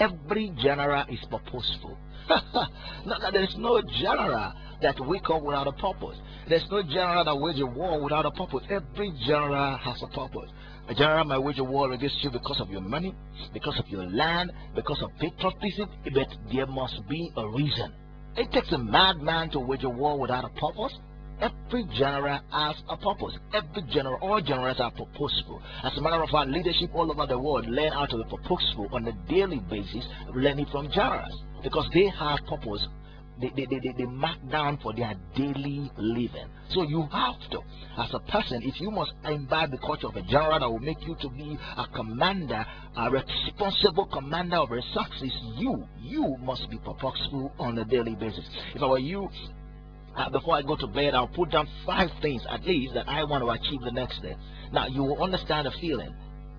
every general is purposeful. There's no general that wake up without a purpose. There's no general that wage a war without a purpose. Every general has a purpose. A general might wage a war against you because of your money, because of your land, because of patriotism, but there must be a reason. It takes a madman to wage a war without a purpose. Every general has a purpose. Every general, all generals are purposeful. As a matter of fact, leadership all over the world learn how to be purposeful on a daily basis, learning from generals, because they have purpose. They mark down for their daily living. So you have to, as a person, if you must imbibe the culture of a general that will make you to be a commander, a responsible commander of resources, you must be purposeful on a daily basis. If I were you, before I go to bed, I'll put down 5 things at least that I want to achieve the next day. Now you will understand the feeling.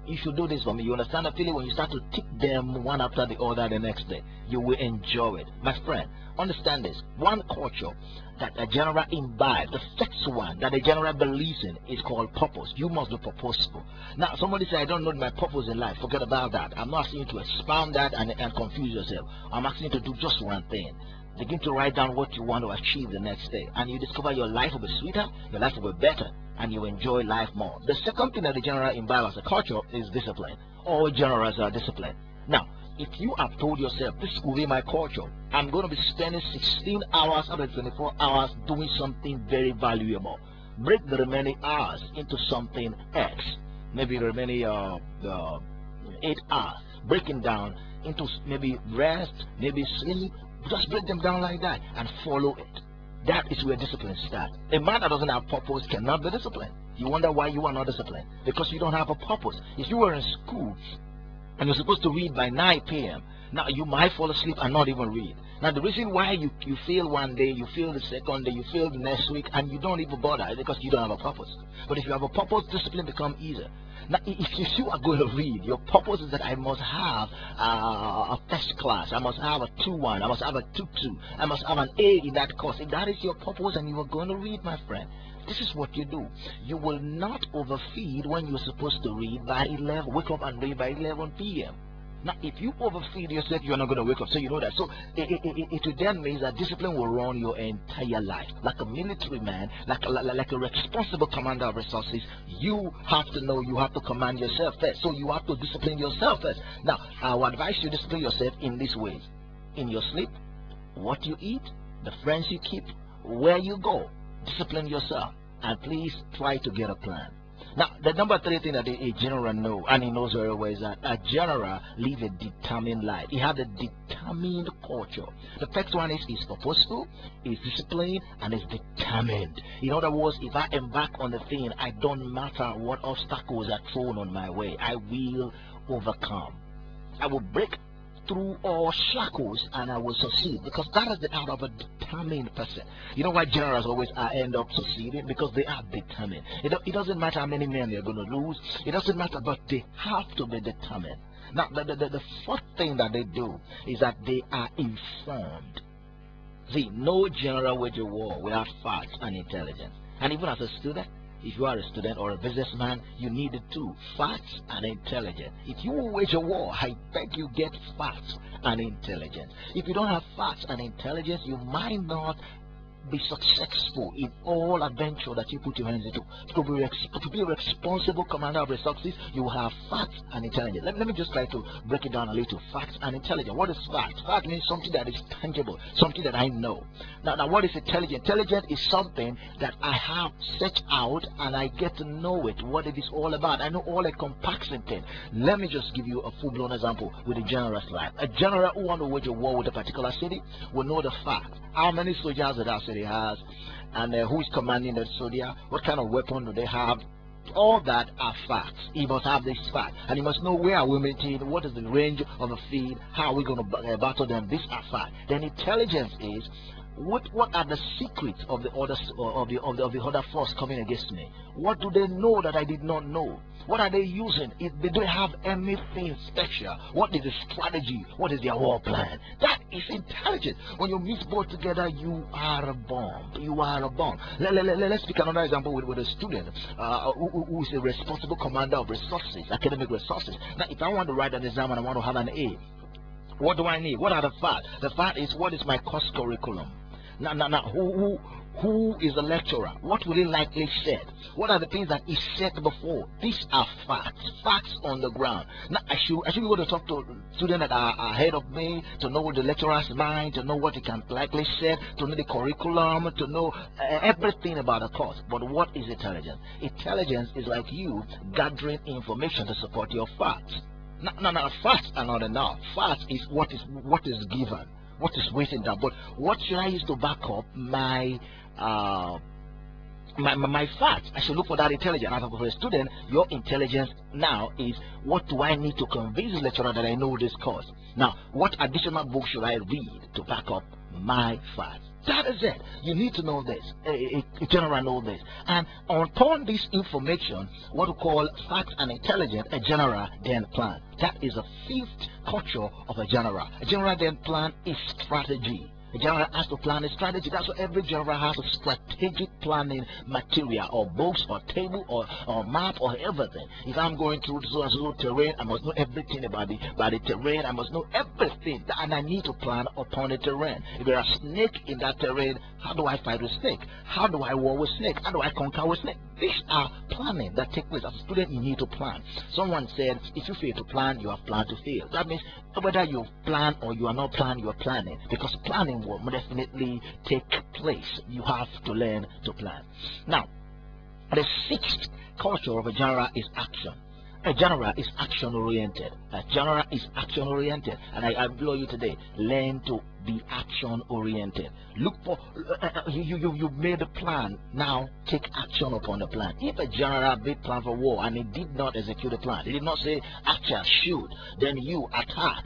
You should do this for me. You understand the feeling when you start to tick them one after the other the next day. You will enjoy it. My friend, understand this. One culture that a general imbibes, the first one that a general believes in, is called purpose. You must be purposeful. Now, somebody say, I don't know my purpose in life. Forget about that. I'm not asking you to expound that and confuse yourself. I'm asking you to do just one thing. Begin to write down what you want to achieve the next day, and you discover your life will be sweeter, your life will be better, and you enjoy life more. The second thing that the general imbibes as a culture is discipline. All generals are disciplined. Now, if you have told yourself, this will be my culture, I'm going to be spending 16 hours out of 24 hours doing something very valuable. Break the remaining hours into something X. Maybe the remaining 8 hours. Breaking down into maybe rest, maybe sleep. Just break them down like that and follow it. That is where discipline starts. A man that doesn't have purpose cannot be disciplined. You wonder why you are not disciplined? Because you don't have a purpose. If you were in school and you're supposed to read by 9 p.m., now you might fall asleep and not even read. Now the reason why you fail one day, you fail the second day, you fail the next week, and you don't even bother is because you don't have a purpose. But if you have a purpose, discipline becomes easier. Now, if you are going to read, your purpose is that I must have a first class, I must have a 2-1, I must have a 2-2, I must have an A in that course. If that is your purpose and you are going to read, my friend, this is what you do. You will not overfeed when you're supposed to read by 11, wake up and read by 11 p.m. Now, if you overfeed yourself, you're not going to wake up. So you know that. So it then means that discipline will run your entire life. Like a military man, like a responsible commander of resources, you have to know you have to command yourself first. So you have to discipline yourself first. Now, I would advise you to discipline yourself in these ways. In your sleep, what you eat, the friends you keep, where you go. Discipline yourself. And please try to get a plan. Now, the number 3 thing that a general knows, and he knows very well, is that a general lives a determined life. He has a determined culture. The first one is purposeful, is disciplined, and is determined. In other words, if I embark on the thing, I don't matter what obstacles are thrown on my way, I will overcome. I will break through all shackles and I will succeed, because that is the out of a determined person. You know why generals always end up succeeding? Because they are determined. It doesn't matter how many men they're going to lose, it doesn't matter, but they have to be determined. Now the fourth thing that they do is that they are informed. See, no general wage a war without facts and intelligence. And even as a student, if you are a student or a businessman, you need it too. Facts and intelligence. If you will wage a war, I beg you get facts and intelligence. If you don't have facts and intelligence, you might not be successful in all adventure that you put your hands into. To be a responsible commander of resources, you have facts and intelligence. Let me just try to break it down a little. Facts and intelligence. What is fact? Fact means something that is tangible, something that I know. Now what is intelligence? Intelligence is something that I have searched out and I get to know it, what it is all about. I know all the compaction thing. Let me just give you a full-blown example with a general's life. A general who wants to wage a war with a particular city will know the fact. How many soldiers that city has, and who is commanding the soldier, what kind of weapon do they have. All that are facts. He must have this fact, and he must know where are we meeting, what is the range of the field, how are we going to battle them. These are facts. Then intelligence is what are the secrets of the other force coming against me? What do they know that I did not know? What are they using? If they don't have anything special, what is the strategy? What is their war plan? That is intelligence. When you mix both together, you are a bomb. You are a bomb. Let's pick another example with a student who is a responsible commander of resources, academic resources. Now, if I want to write an exam and I want to have an A, What do I need? What are the facts? The fact is, what is my course curriculum? Now, who is the lecturer? What will he likely said? What are the things that he said before? These are facts on the ground. Now, I should be able to talk to students that are ahead of me, to know the lecturer's mind, to know what he can likely say, to know the curriculum, to know everything about the course. But what is intelligence? Intelligence is like you gathering information to support your facts. Now, facts are not enough. Facts is what is given, what is written down. But what should I use to back up my facts? I should look for that intelligence. As for a student, your intelligence now is, what do I need to convince the lecturer that I know this course? Now, what additional book should I read to back up my facts? That is it. You need to know this. A general know this. And upon this information, what we call facts and intelligence, a general then plan. That is a fifth culture of a general. A general then plan is strategy. A general has to plan a strategy. That's why every general has a strategic planning material, or books, or table, or map, or everything. If I'm going through so and so terrain, I must know everything about the terrain. I must know everything, and I need to plan upon the terrain. If there are snakes in that terrain, how do I fight with snake? How do I war with snake? How do I conquer with snake? These are planning that take place. As a student, you need to plan. Someone said, if you fail to plan, you have planned to fail. That means whether you plan or you are not planning, you are planning. Because planning will definitely take place. You have to learn to plan. Now, the sixth culture of a general is action. A general is action oriented. A general is action oriented. And I implore you today, learn to be action oriented. Look for you made a plan. Now take action upon the plan. If a general made plan for war and he did not execute the plan, he did not say action, shoot, then you attack,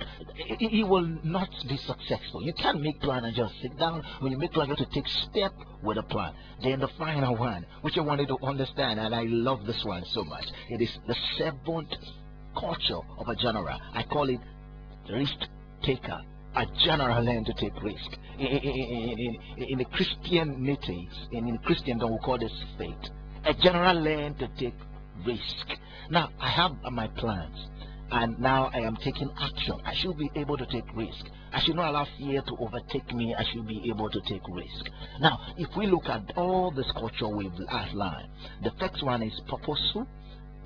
he will not be successful. You can't make plan and just sit down. When you make plan, you have to take step with a plan. Then the final one, which I wanted to understand, and I love this one so much, it is the seventh culture of a general. I call it risk taker. A general learn to take risk. In the Christianity, in Christendom, we call this faith. A general learn to take risk. Now, I have my plans, and now I am taking action. I should be able to take risk. I should not allow fear to overtake me. I should be able to take risk. Now, if we look at all this culture we've outlined, the first one is purposeful.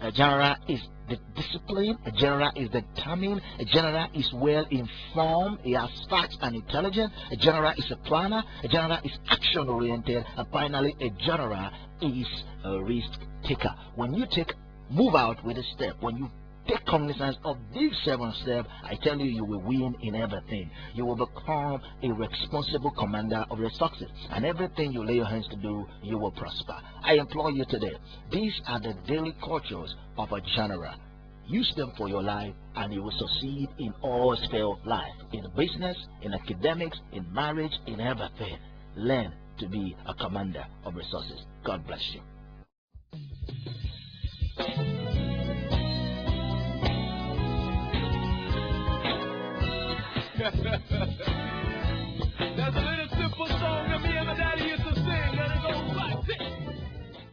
A general is the discipline. A general is determined. A general is well informed. He has facts and intelligence. A general is a planner. A general is action oriented. And finally, a general is a risk taker. When you move out with a step, when you take cognizance of these 7 steps, I tell you, you will win in everything. You will become a responsible commander of your success, and everything you lay your hands to do, you will prosper. I implore you today, these are the daily cultures of a general. Use them for your life, and you will succeed in all spheres of life, in business, in academics, in marriage, in everything. Learn to be a commander of resources. God bless you. That's a little simple song.